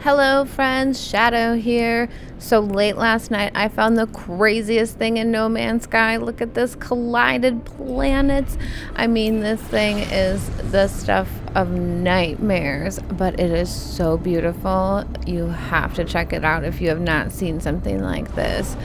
Hello friends, Shadow here. So late last night I found the craziest thing in No Man's Sky. Look at this, collided planets. I mean, this thing is the stuff of nightmares, but it is so beautiful. You have to check it out if you have not seen something like this.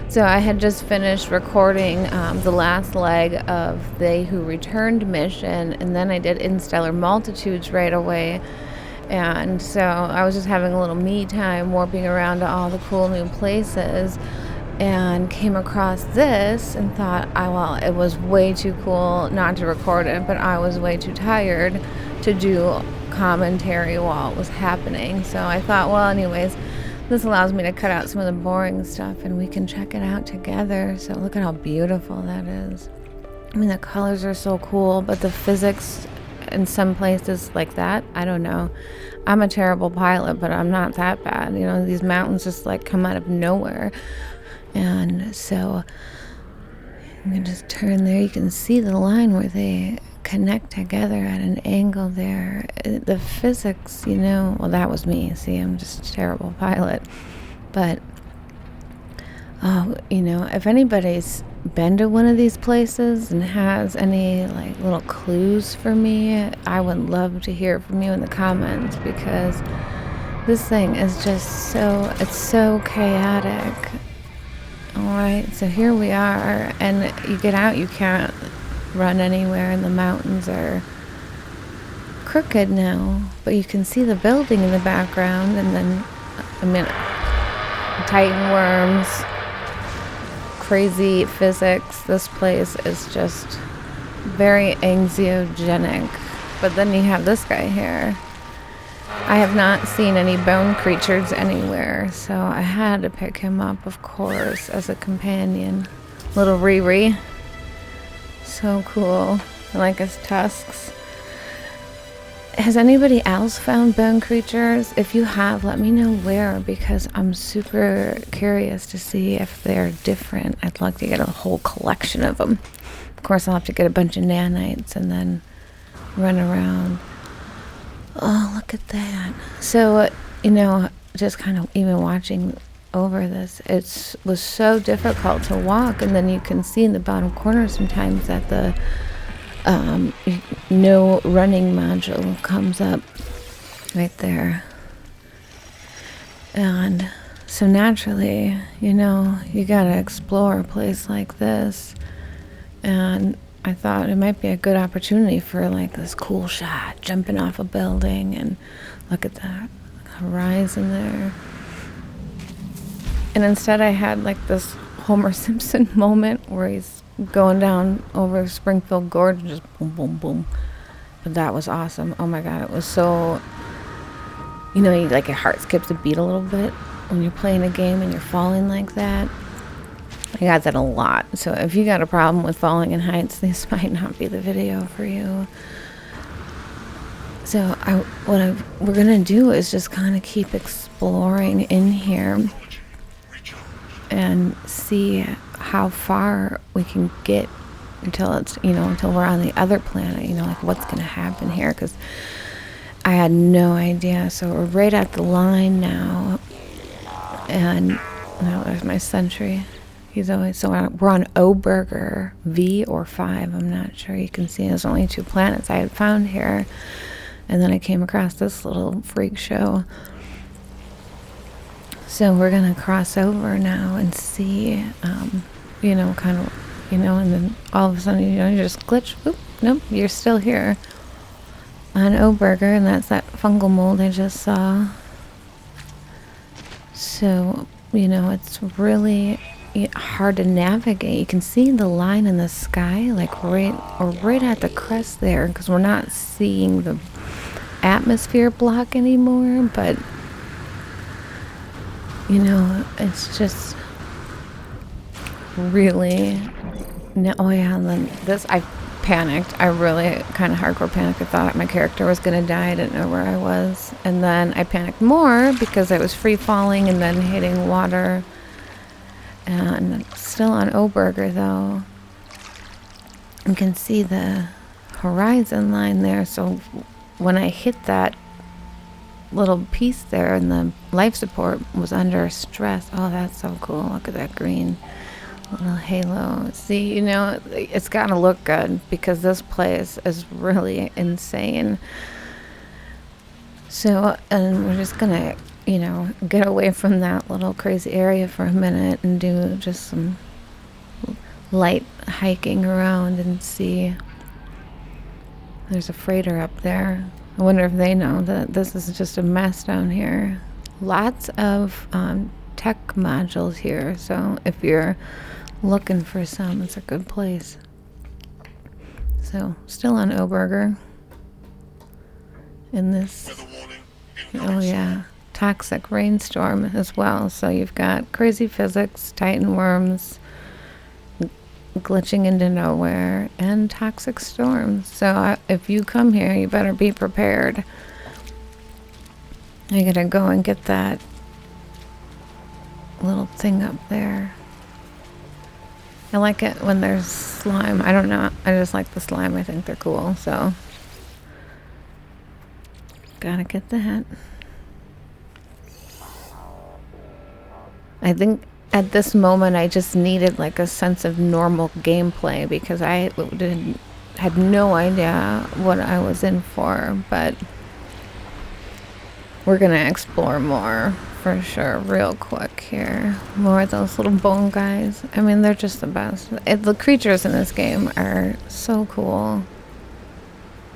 So I had just finished recording the last leg of They Who Returned mission, and then I did Interstellar Multitudes right away. And so I was just having a little me time, warping around to all the cool new places, and came across this and thought, well, it was way too cool not to record it, but I was way too tired to do commentary while it was happening. So I thought, well, anyways, this allows me to cut out some of the boring stuff and we can check it out together. So look at how beautiful that is. I mean, the colors are so cool, but the physics in some places like that, I don't know. I'm a terrible pilot, but I'm not that bad. You know, these mountains just like come out of nowhere. And so I'm going to just turn there. You can see the line where they connect together at an angle there. The physics, you know, well, that was me. See, I'm just a terrible pilot. But, you know, if anybody's been to one of these places and has any like little clues for me, I would love to hear from you in the comments, because this thing is just it's so chaotic. All right, so here we are, and you get out, you can't run anywhere, and the mountains are crooked now, but you can see the building in the background, and then Titan worms, crazy physics. This place is just very anxiogenic. But then you have this guy here. I have not seen any bone creatures anywhere, so I had to pick him up, of course, as a companion. Little Riri. So cool. I like his tusks. Has anybody else found bone creatures? If you have, let me know where, because I'm super curious to see if they're different. I'd like to get a whole collection of them. Of course, I'll have to get a bunch of nanites and then run around. Oh, look at that. So, you know, just kind of even watching over this, it was so difficult to walk, and then you can see in the bottom corner sometimes that the no running module comes up right there. And so naturally, you know, you gotta explore a place like this. And I thought it might be a good opportunity for like this cool shot, jumping off a building, and look at that horizon there. And instead I had like this Homer Simpson moment where he's going down over Springfield Gorge and just boom, boom, boom. But that was awesome. Oh my God, it was so, you know, like your heart skips a beat a little bit when you're playing a game and you're falling like that. I got that a lot. So if you got a problem with falling in heights, this might not be the video for you. So what we're gonna do is just kind of keep exploring in here and see how far we can get until it's, you know, until we're on the other planet, you know, like what's going to happen here, because I had no idea. So we're right at the line now, and now there's my sentry. He's always, so we're on Oburgar V or 5, I'm not sure. You can see there's only 2 planets I had found here, and then I came across this little freak show. So we're going to cross over now and see, you know, kind of, you know, and then all of a sudden, you know, you just glitch. Oop, nope, you're still here on Oburgar, and that's that fungal mold I just saw. So, you know, it's really hard to navigate. You can see the line in the sky, like right at the crest there, because we're not seeing the atmosphere block anymore, but you know, it's just really, oh yeah, and then this, I panicked. I really kind of hardcore panicked. I thought my character was going to die. I didn't know where I was. And then I panicked more because I was free falling and then hitting water. And still on Oburgar though. You can see the horizon line there. So when I hit that little piece there and the life support was under stress. Oh, that's so cool. Look at that green little halo. See, it's got to look good because this place is really insane. So, and we're just gonna, get away from that little crazy area for a minute and do just some light hiking around and see. There's a freighter up there. I wonder if they know that this is just a mess down here. Lots of tech modules here, so if you're looking for some, it's a good place. So, still on Oburgar. In this, oh yeah, toxic rainstorm as well. So you've got crazy physics, titan worms, glitching into nowhere, and toxic storms. So if you come here, you better be prepared. I gotta go and get that little thing up there. I like it when there's slime. I don't know, I just like the slime. I think they're cool, so gotta get that. I think at this moment I just needed like a sense of normal gameplay because I had no idea what I was in for, but we're gonna explore more for sure real quick here. More of those little bone guys. I mean, they're just the best. The creatures in this game are so cool.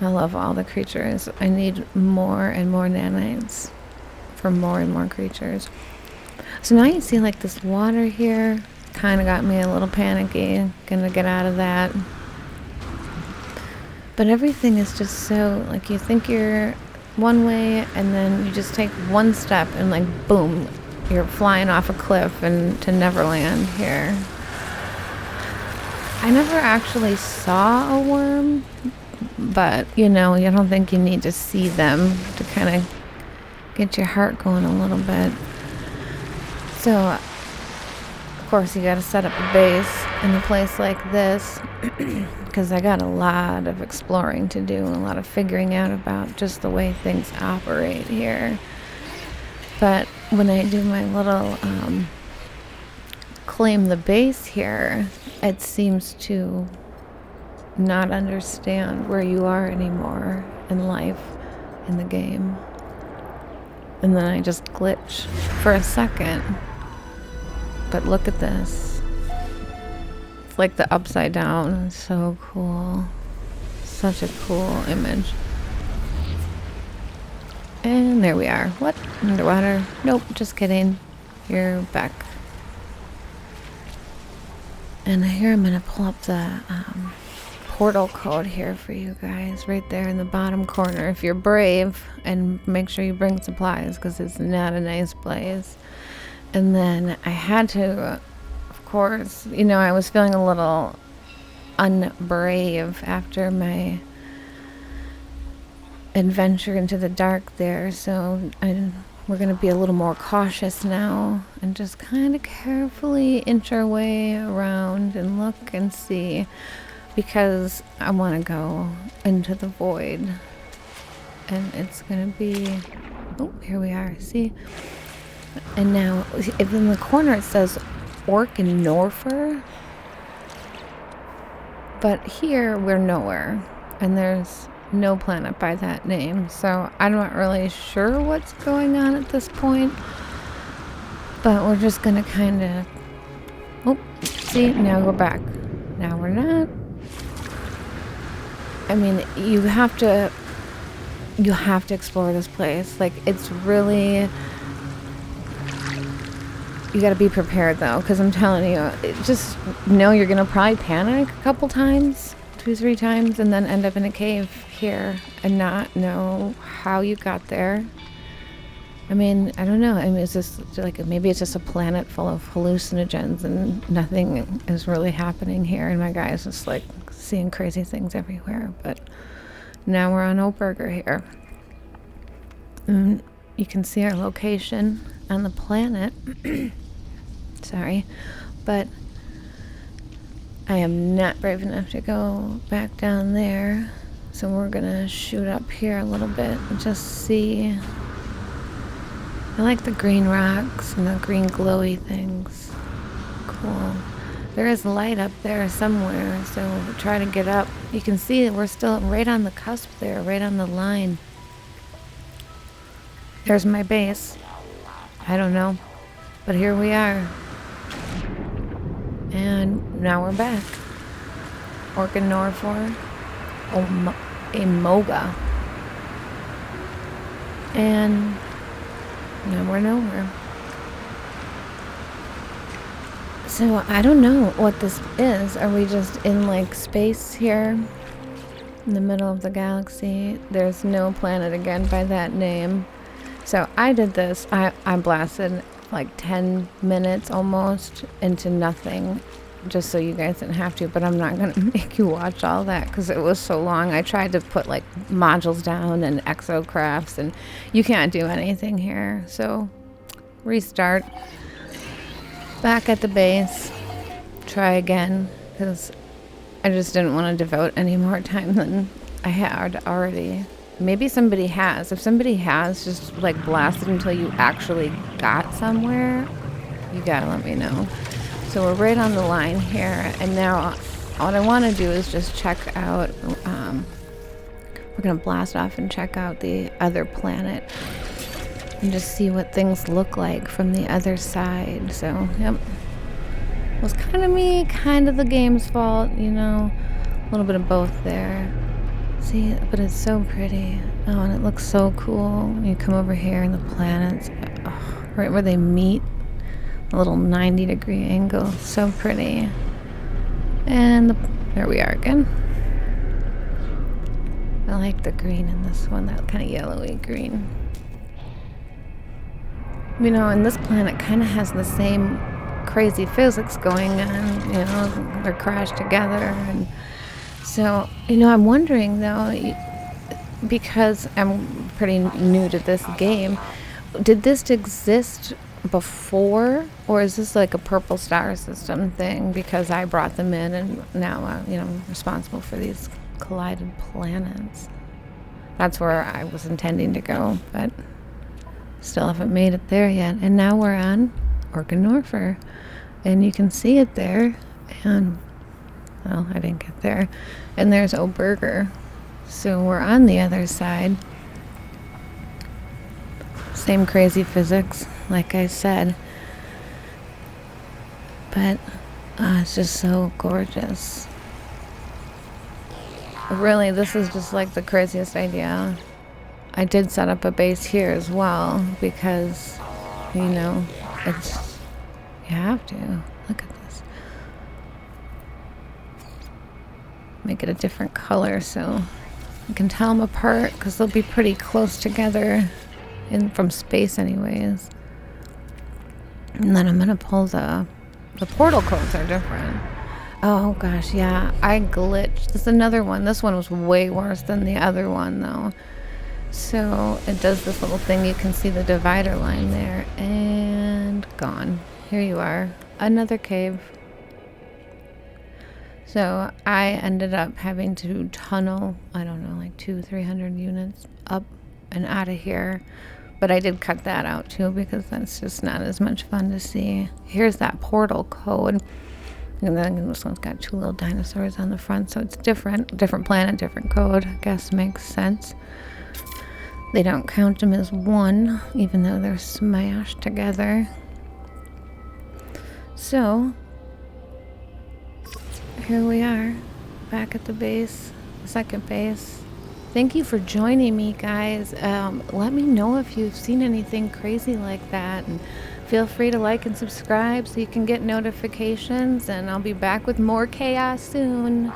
I love all the creatures. I need more and more nanites for more and more creatures. So now you see like this water here. Kind of got me a little panicky. Gonna get out of that. But everything is just so, like, you think you're one way and then you just take one step and like boom, you're flying off a cliff and to Neverland here. I never actually saw a worm, but you don't think you need to see them to kind of get your heart going a little bit. So of course you got to set up a base in a place like this because I got a lot of exploring to do and a lot of figuring out about just the way things operate here. But when I do my little claim the base here, it seems to not understand where you are anymore in life in the game. And then I just glitch for a second. But look at this. It's like the upside down. It's so cool. Such a cool image. And there we are. What? Underwater? Nope, just kidding. You're back. And here I'm going to pull up the portal code here for you guys right there in the bottom corner if you're brave, and make sure you bring supplies because it's not a nice place. And then I had to, of course, I was feeling a little unbrave after my adventure into the dark there, so we're going to be a little more cautious now and just kind of carefully inch our way around and look and see, because I want to go into the void. And it's going to be, oh, here we are, see? And now, if in the corner it says Orkinifor, but here we're nowhere, and there's no planet by that name, so I'm not really sure what's going on at this point. But we're just gonna kind of, oh, see, now we're back. Now we're not. I mean, you have to explore this place. Like, it's really, you gotta be prepared though, because I'm telling you, just know you're gonna probably panic a couple times, 2-3 times, and then end up in a cave here and not know how you got there. I mean, I don't know. I mean, it's just like, maybe it's just a planet full of hallucinogens and nothing is really happening here, and my guy's just like seeing crazy things everywhere. But now we're on Oburgar here. And you can see our location on the planet. Sorry, but I am not brave enough to go back down there, so we're gonna shoot up here a little bit and just see I like the green rocks and the green glowy things. Cool. There is light up there somewhere, so we'll try to get up. You can see we're still right on the cusp there, right on the line. There's my base. I don't know, but here we are. And now we're back. Orkinifor, Amoga. And now we're nowhere. So I don't know what this is. Are we just in like space here in the middle of the galaxy? There's no planet again by that name. So I did this. I blasted like 10 minutes almost into nothing just so you guys didn't have to, but I'm not going to make you watch all that because it was so long. I tried to put like modules down and exocrafts, and you can't do anything here. So restart. Back at the base. Try again because I just didn't want to devote any more time than I had already. Maybe somebody has. If somebody has, just like blast it until you actually got somewhere. You gotta let me know. So we're right on the line here, and now what I want to do is just check out. We're gonna blast off and check out the other planet and just see what things look like from the other side. So, yep. It was kind of me, kind of the game's fault, you know. A little bit of both there. See, but it's so pretty. Oh, and it looks so cool. You come over here and the planets, right where they meet, a little 90-degree angle. So pretty. And there we are again. I like the green in this one, that kind of yellowy green. You know, and this planet kind of has the same crazy physics going on. You know, they're crashed together. And so, you know, I'm wondering, though, because I'm pretty new to this game, did this exist before? Or is this like a purple star system thing because I brought them in and now, you know, I'm responsible for these collided planets? That's where I was intending to go, but still haven't made it there yet. And now we're on Orkinifor, and you can see it there. And well, I didn't get there. And there's Oburgar, so we're on the other side. Same crazy physics, like I said, but it's just so gorgeous. Really, this is just like the craziest idea. I did set up a base here as well because, you know, it's, you have to. Look at this. Make it a different color so you can tell them apart because they'll be pretty close together from space anyways. And then I'm going to pull the portal codes are different. Oh gosh, yeah, I glitched. This is another one. This one was way worse than the other one though. So it does this little thing. You can see the divider line there and gone. Here you are. Another cave. So I ended up having to tunnel, I don't know, like 200-300 units up and out of here. But I did cut that out too because that's just not as much fun to see. Here's that portal code. And then this one's got two little dinosaurs on the front, so it's different planet, different code. I guess makes sense. They don't count them as one, even though they're smashed together. So, here we are, back at the base, the second base. Thank you for joining me, guys. Let me know if you've seen anything crazy like that, and feel free to like and subscribe so you can get notifications, and I'll be back with more chaos soon.